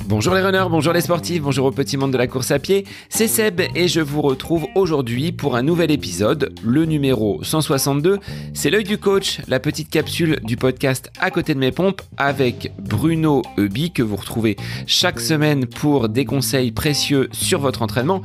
Bonjour les runners, bonjour les sportifs, bonjour au petit monde de la course à pied, c'est Seb et je vous retrouve aujourd'hui pour un nouvel épisode, le numéro 162, c'est l'œil du coach, la petite capsule du podcast À côté de mes pompes avec Bruno Heuby que vous retrouvez chaque semaine pour des conseils précieux sur votre entraînement.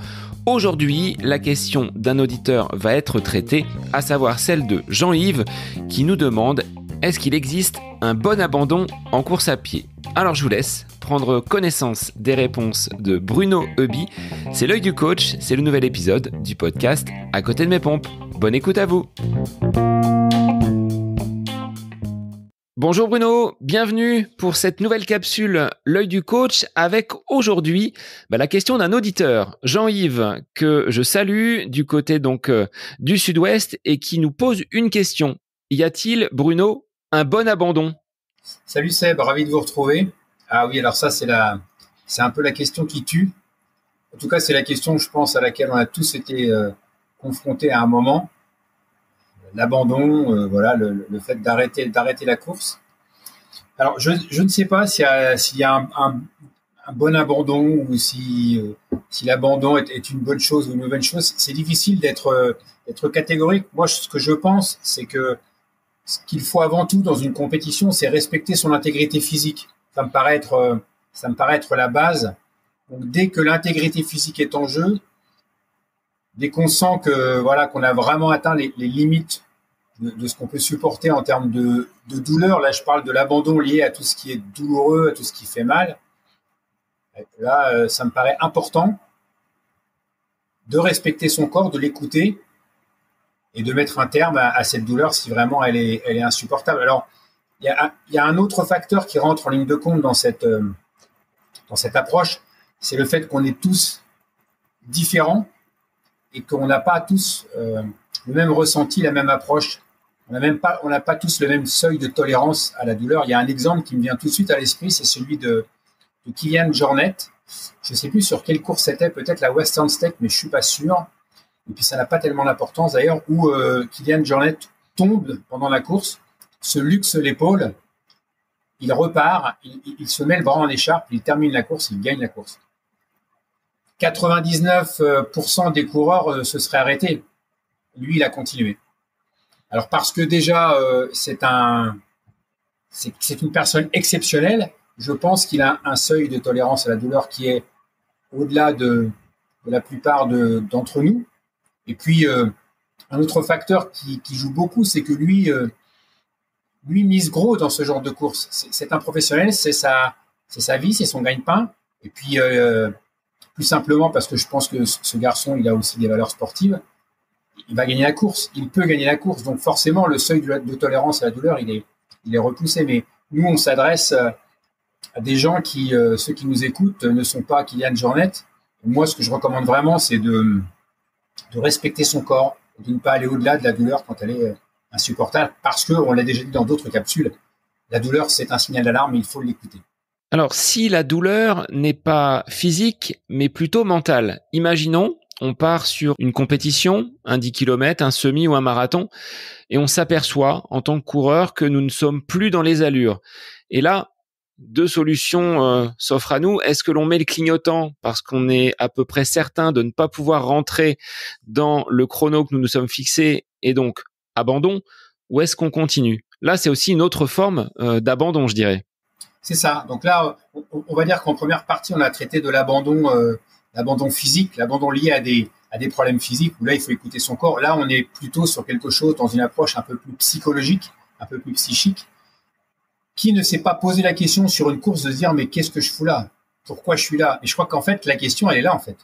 Aujourd'hui, la question d'un auditeur va être traitée, à savoir celle de Jean-Yves qui nous demande « Est-ce qu'il existe un bon abandon en course à pied ?» Alors je vous laisse prendre connaissance des réponses de Bruno Heuby. C'est l'œil du coach, c'est le nouvel épisode du podcast À côté de mes pompes. Bonne écoute à vous. Bonjour Bruno, bienvenue pour cette nouvelle capsule L'œil du coach avec aujourd'hui la question d'un auditeur, Jean-Yves, que je salue du côté du sud-ouest et qui nous pose une question. Y a-t-il, Bruno, un bon abandon ? Salut Seb, ravi de vous retrouver. Ah oui, alors ça c'est un peu la question qui tue. En tout cas, c'est la question, je pense, à laquelle on a tous été confrontés à un moment. L'abandon, le fait d'arrêter la course. Alors, je ne sais pas s'il y a un bon abandon ou si l'abandon est une bonne chose ou une mauvaise chose. C'est difficile d'être catégorique. Moi, ce que je pense, c'est que ce qu'il faut avant tout dans une compétition, c'est respecter son intégrité physique. Ça me paraît être la base. Donc, dès que l'intégrité physique est en jeu, dès qu'on sent qu'on a vraiment atteint les limites de ce qu'on peut supporter en termes de douleur, là je parle de l'abandon lié à tout ce qui est douloureux, à tout ce qui fait mal, là ça me paraît important de respecter son corps, de l'écouter et de mettre un terme à cette douleur si vraiment elle est insupportable. Alors il y a un autre facteur qui rentre en ligne de compte dans cette approche, c'est le fait qu'on est tous différents et qu'on n'a pas tous le même ressenti, la même approche. On n'a pas tous le même seuil de tolérance à la douleur. Il y a un exemple qui me vient tout de suite à l'esprit, c'est celui de Kilian Jornet. Je ne sais plus sur quelle course c'était, peut-être la Western State, mais je ne suis pas sûr. Et puis ça n'a pas tellement d'importance d'ailleurs, où Kilian Jornet tombe pendant la course, se luxe l'épaule, il repart, il se met le bras en écharpe, il termine la course, il gagne la course. 99% des coureurs se seraient arrêtés. Lui, il a continué. Alors parce que déjà, c'est une personne exceptionnelle. Je pense qu'il a un seuil de tolérance à la douleur qui est au-delà de la plupart d'entre nous. Et puis, un autre facteur qui joue beaucoup, c'est que lui mise gros dans ce genre de course. C'est un professionnel, c'est sa vie, c'est son gagne-pain. Et puis, plus simplement parce que je pense que ce garçon, il a aussi des valeurs sportives. Il va gagner la course, il peut gagner la course. Donc forcément, le seuil de tolérance à la douleur, il est repoussé. Mais nous, on s'adresse à des gens qui, ceux qui nous écoutent, ne sont pas Kilian Jornet. Moi, ce que je recommande vraiment, c'est de respecter son corps, de ne pas aller au-delà de la douleur quand elle est insupportable. Parce que, on l'a déjà dit dans d'autres capsules, la douleur, c'est un signal d'alarme et il faut l'écouter. Alors, si la douleur n'est pas physique, mais plutôt mentale, imaginons, on part sur une compétition, un 10 km, un semi ou un marathon, et on s'aperçoit en tant que coureur que nous ne sommes plus dans les allures. Et là, deux solutions s'offrent à nous. Est-ce que l'on met le clignotant parce qu'on est à peu près certain de ne pas pouvoir rentrer dans le chrono que nous nous sommes fixés et donc abandon, ou est-ce qu'on continue ? Là, c'est aussi une autre forme d'abandon, je dirais. C'est ça. Donc là, on va dire qu'en première partie, on a traité de l'abandon physique, l'abandon lié à des problèmes physiques, où là, il faut écouter son corps. Là, on est plutôt sur quelque chose dans une approche un peu plus psychologique, un peu plus psychique. Qui ne s'est pas posé la question sur une course de se dire « mais qu'est-ce que je fous là ? Pourquoi je suis là ?» Et je crois qu'en fait, la question, elle est là, en fait.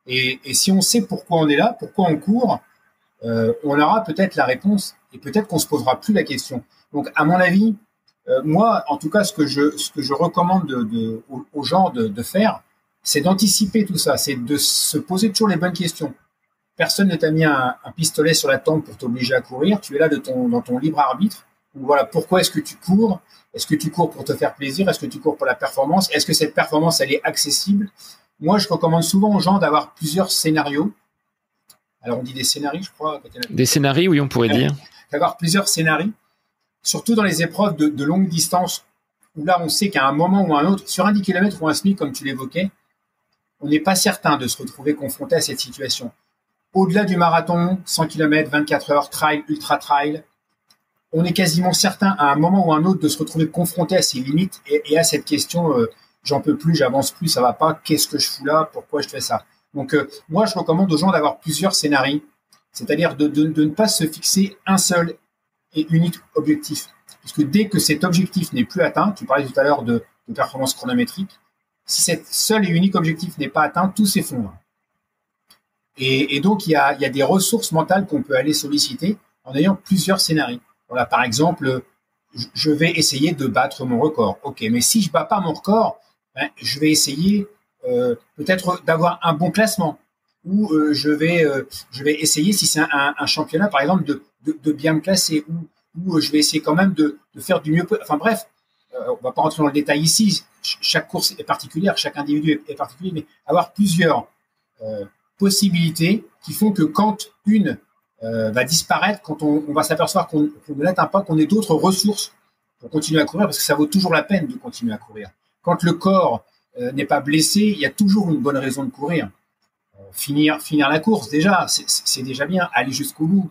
Et si on sait pourquoi on est là, pourquoi on court, on aura peut-être la réponse et peut-être qu'on se posera plus la question. Donc, à mon avis, moi, en tout cas, ce que je recommande aux gens de faire, c'est d'anticiper tout ça, c'est de se poser toujours les bonnes questions. Personne ne t'a mis un pistolet sur la tempe pour t'obliger à courir. Tu es là dans ton libre arbitre. Donc voilà, pourquoi est-ce que tu cours ? Est-ce que tu cours pour te faire plaisir ? Est-ce que tu cours pour la performance ? Est-ce que cette performance, elle est accessible ? Moi, je recommande souvent aux gens d'avoir plusieurs scénarios. Alors, on dit des scénarios, je crois. Des scénarios, oui, on pourrait dire. D'avoir plusieurs scénarios surtout dans les épreuves de longue distance, où là, on sait qu'à un moment ou à un autre, sur un 10 km ou un semi, comme tu l'évoquais, on n'est pas certain de se retrouver confronté à cette situation. Au-delà du marathon, 100 km, 24 heures, trail, ultra-trail, on est quasiment certain à un moment ou à un autre de se retrouver confronté à ses limites et à cette question j'en peux plus, j'avance plus, ça va pas, qu'est-ce que je fous là, pourquoi je fais ça? Donc moi, je recommande aux gens d'avoir plusieurs scénarios, c'est-à-dire de ne pas se fixer un seul et unique objectif. Parce que dès que cet objectif n'est plus atteint, tu parlais tout à l'heure de performance chronométrique, si cet seul et unique objectif n'est pas atteint, tout s'effondre. Et donc, il y a des ressources mentales qu'on peut aller solliciter en ayant plusieurs scénarios. Voilà, par exemple, je vais essayer de battre mon record. Ok, mais si je bats pas mon record, je vais essayer peut-être d'avoir un bon classement. Ou je vais essayer, si c'est un championnat, par exemple, de bien me classer. Ou je vais essayer quand même de faire du mieux. Enfin bref, on va pas rentrer dans le détail ici. Chaque course est particulière, chaque individu est particulier, mais avoir plusieurs possibilités qui font que quand une va disparaître, quand on va s'apercevoir qu'on ne l'atteint pas, qu'on ait d'autres ressources pour continuer à courir, parce que ça vaut toujours la peine de continuer à courir. Quand le corps n'est pas blessé, il y a toujours une bonne raison de courir. Finir la course, déjà, c'est déjà bien. Aller jusqu'au bout,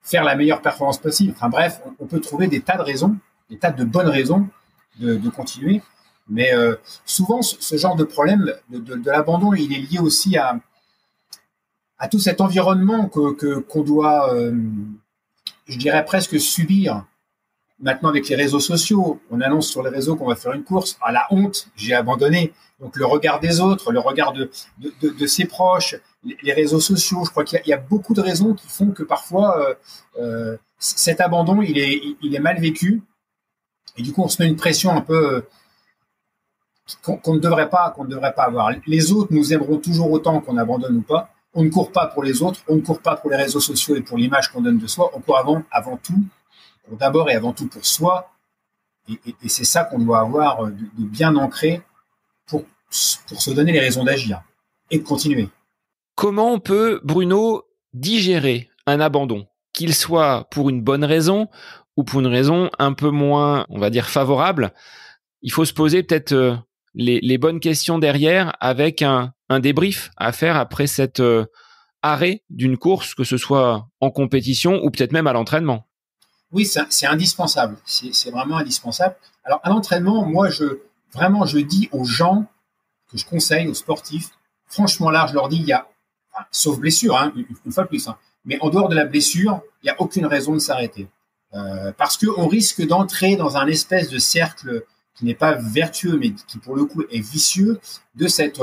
faire la meilleure performance possible. Enfin bref, on peut trouver des tas de raisons, des tas de bonnes raisons de continuer. Mais souvent, ce genre de problème de l'abandon, il est lié aussi à tout cet environnement qu'on doit, je dirais presque subir. Maintenant, avec les réseaux sociaux, on annonce sur les réseaux qu'on va faire une course. À la honte, j'ai abandonné. Donc, le regard des autres, le regard de ses proches, les réseaux sociaux, je crois qu'il y a beaucoup de raisons qui font que parfois, cet abandon, il est mal vécu. Et du coup, on se met une pression un peu qu'on ne devrait pas avoir. Les autres nous aimeront toujours autant qu'on abandonne ou pas. On ne court pas pour les autres, on ne court pas pour les réseaux sociaux et pour l'image qu'on donne de soi. On court avant tout, d'abord et avant tout pour soi. Et c'est ça qu'on doit avoir de bien ancré pour se donner les raisons d'agir et de continuer. Comment on peut, Bruno, digérer un abandon, qu'il soit pour une bonne raison ou pour une raison un peu moins, on va dire, favorable? Il faut se poser peut-être les bonnes questions derrière avec un débrief à faire après cet arrêt d'une course, que ce soit en compétition ou peut-être même à l'entraînement. Oui, c'est indispensable. C'est vraiment indispensable. Alors, à l'entraînement, moi, je dis aux gens que je conseille, aux sportifs, franchement, là, je leur dis, sauf blessure, une fois de plus, mais en dehors de la blessure, il n'y a aucune raison de s'arrêter. Parce qu'on risque d'entrer dans un espèce de cercle qui n'est pas vertueux, mais qui, pour le coup, est vicieux de cette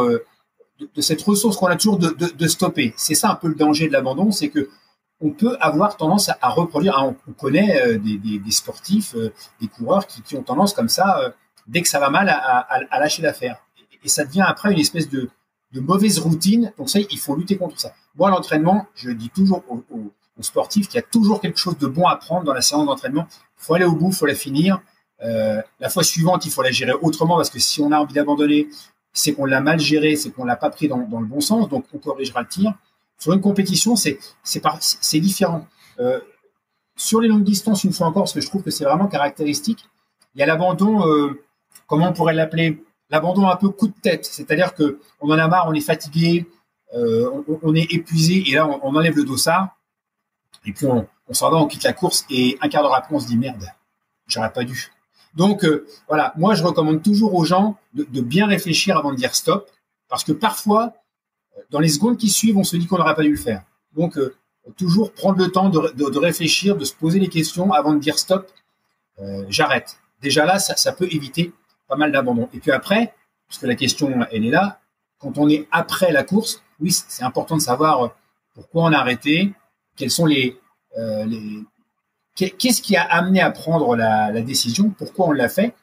ressource qu'on a toujours de stopper. C'est ça un peu le danger de l'abandon, c'est que on peut avoir tendance à reproduire. On connaît des sportifs, des coureurs qui ont tendance comme ça, dès que ça va mal, à lâcher l'affaire. Et ça devient après une espèce de mauvaise routine. Donc ça, il faut lutter contre ça. Moi, à l'entraînement, je dis toujours aux sportifs qu'il y a toujours quelque chose de bon à prendre dans la séance d'entraînement. Il faut aller au bout, il faut la finir. La fois suivante, il faut la gérer autrement, parce que si on a envie d'abandonner, c'est qu'on l'a mal géré, c'est qu'on l'a pas pris dans le bon sens, donc on corrigera le tir. Sur une compétition, c'est différent. Sur les longues distances, une fois encore, parce que je trouve que c'est vraiment caractéristique, il y a l'abandon, comment on pourrait l'appeler, l'abandon un peu coup de tête, c'est-à-dire que on en a marre, on est fatigué, on est épuisé, et là on enlève le dossard, et puis on s'en va, on quitte la course, et un quart d'heure après on se dit merde, j'aurais pas dû. Donc voilà, moi je recommande toujours aux gens de bien réfléchir avant de dire stop, parce que parfois, dans les secondes qui suivent, on se dit qu'on n'aurait pas dû le faire. Donc toujours prendre le temps de réfléchir, de se poser les questions avant de dire stop, j'arrête. Déjà là, ça peut éviter pas mal d'abandon. Et puis après, puisque la question elle est là, quand on est après la course, oui, c'est important de savoir pourquoi on a arrêté, quels sont qu'est-ce qui a amené à prendre la décision, pourquoi on l'a fait,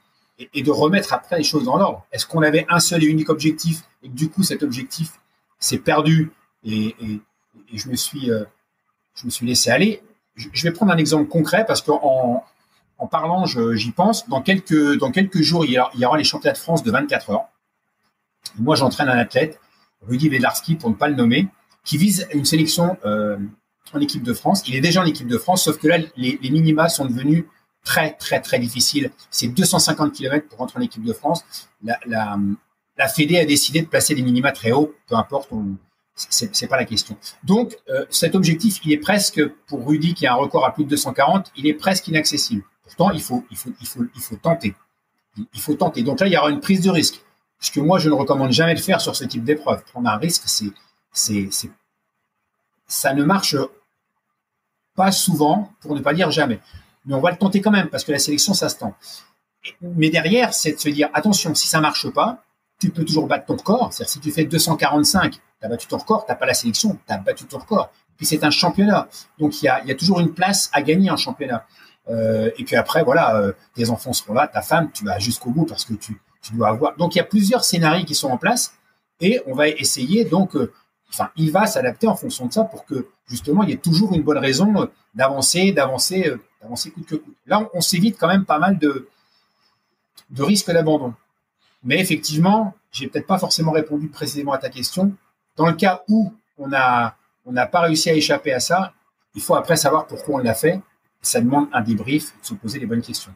et de remettre après les choses dans l'ordre. Est-ce qu'on avait un seul et unique objectif, et que du coup cet objectif s'est perdu, et je me suis laissé aller. Je vais prendre un exemple concret, parce qu'en parlant, j'y pense. Dans quelques jours, il y aura les championnats de France de 24 heures. Et moi, j'entraîne un athlète, Rudy Wlodarski, pour ne pas le nommer, qui vise une sélection en équipe de France. Il est déjà en équipe de France, sauf que là, les minima sont devenus très, très, très difficile. C'est 250 km pour rentrer en équipe de France. La Fédé a décidé de placer des minima très hauts, peu importe, c'est pas la question. Donc, cet objectif, il est presque, pour Rudy qui a un record à plus de 240, il est presque inaccessible. Pourtant, il faut tenter. Il faut tenter. Donc là, il y aura une prise de risque. Ce que moi, je ne recommande jamais de faire sur ce type d'épreuve. Prendre un risque, ça ne marche pas souvent, pour ne pas dire jamais. Mais on va le tenter quand même, parce que la sélection, ça se tente. Mais derrière, c'est de se dire, attention, si ça marche pas, tu peux toujours battre ton record. C'est-à-dire, si tu fais 245, tu as battu ton record, tu n'as pas la sélection, tu as battu ton record. Puis c'est un championnat. Donc, il y a toujours une place à gagner en championnat. Et puis après, voilà, tes enfants seront là, ta femme, tu vas jusqu'au bout parce que tu dois avoir. Donc, il y a plusieurs scénarios qui sont en place et on va essayer donc, il va s'adapter en fonction de ça pour que justement, il y ait toujours une bonne raison d'avancer coûte que coûte. Là, on s'évite quand même pas mal de risques d'abandon. Mais effectivement, j'ai peut-être pas forcément répondu précisément à ta question. Dans le cas où on n'a pas réussi à échapper à ça, il faut après savoir pourquoi on l'a fait. Ça demande un débrief, de se poser les bonnes questions.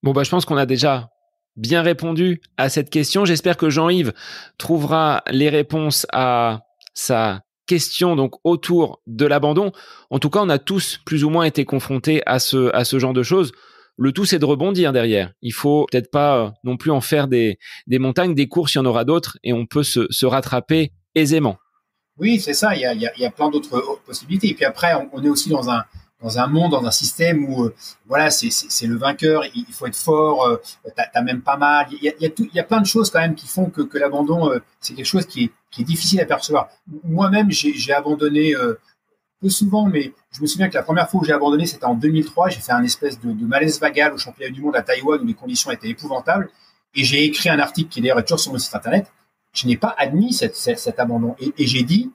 Bon, je pense qu'on a déjà bien répondu à cette question. J'espère que Jean-Yves trouvera les réponses à sa question donc autour de l'abandon. En tout cas, on a tous plus ou moins été confrontés à ce genre de choses. Le tout, c'est de rebondir derrière. Il faut peut-être pas non plus en faire des montagnes, des courses, il y en aura d'autres et on peut se rattraper aisément. Oui, c'est ça. Il y a plein d'autres possibilités. Et puis après, on est aussi dans un monde, dans un système où voilà, c'est le vainqueur. Il faut être fort. T'as même pas mal. Il y a plein de choses quand même qui font que l'abandon, c'est quelque chose qui est difficile à percevoir. Moi-même, j'ai abandonné peu souvent, mais je me souviens que la première fois où j'ai abandonné, c'était en 2003. J'ai fait un espèce de malaise vagal au championnat du monde à Taïwan où les conditions étaient épouvantables. Et j'ai écrit un article qui d'ailleurs est toujours sur mon site internet. Je n'ai pas admis cet abandon. Et j'ai dit,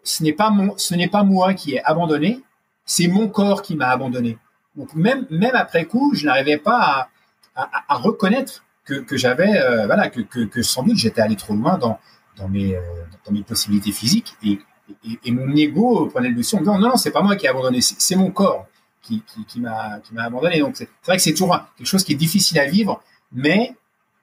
ce n'est pas moi qui ai abandonné, c'est mon corps qui m'a abandonné. Donc même après coup, je n'arrivais pas à reconnaître que j'avais, que sans doute j'étais allé trop loin dans mes possibilités physiques et mon ego prenait le dessus en disant non, c'est pas moi qui ai abandonné, c'est mon corps qui m'a abandonné. Donc c'est vrai que c'est toujours quelque chose qui est difficile à vivre, mais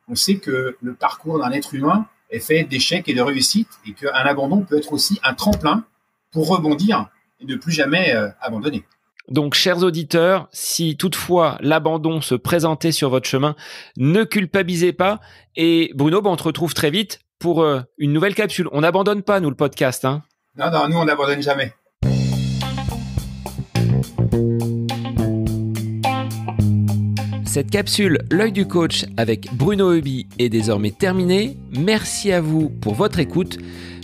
on sait que le parcours d'un être humain est fait d'échecs et de réussites et qu'un abandon peut être aussi un tremplin pour rebondir et ne plus jamais abandonner. Donc, chers auditeurs, si toutefois l'abandon se présentait sur votre chemin, ne culpabilisez pas. Et Bruno, on te retrouve très vite pour une nouvelle capsule. On n'abandonne pas, nous, le podcast. Hein. Non, nous, on n'abandonne jamais. Cette capsule L'œil du coach avec Bruno Heuby est désormais terminée. Merci à vous pour votre écoute,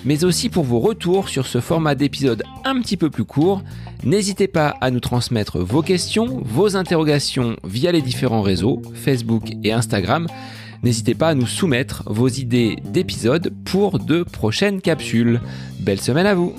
mais aussi pour vos retours sur ce format d'épisode un petit peu plus court. N'hésitez pas à nous transmettre vos questions, vos interrogations via les différents réseaux, Facebook et Instagram. N'hésitez pas à nous soumettre vos idées d'épisodes pour de prochaines capsules. Belle semaine à vous!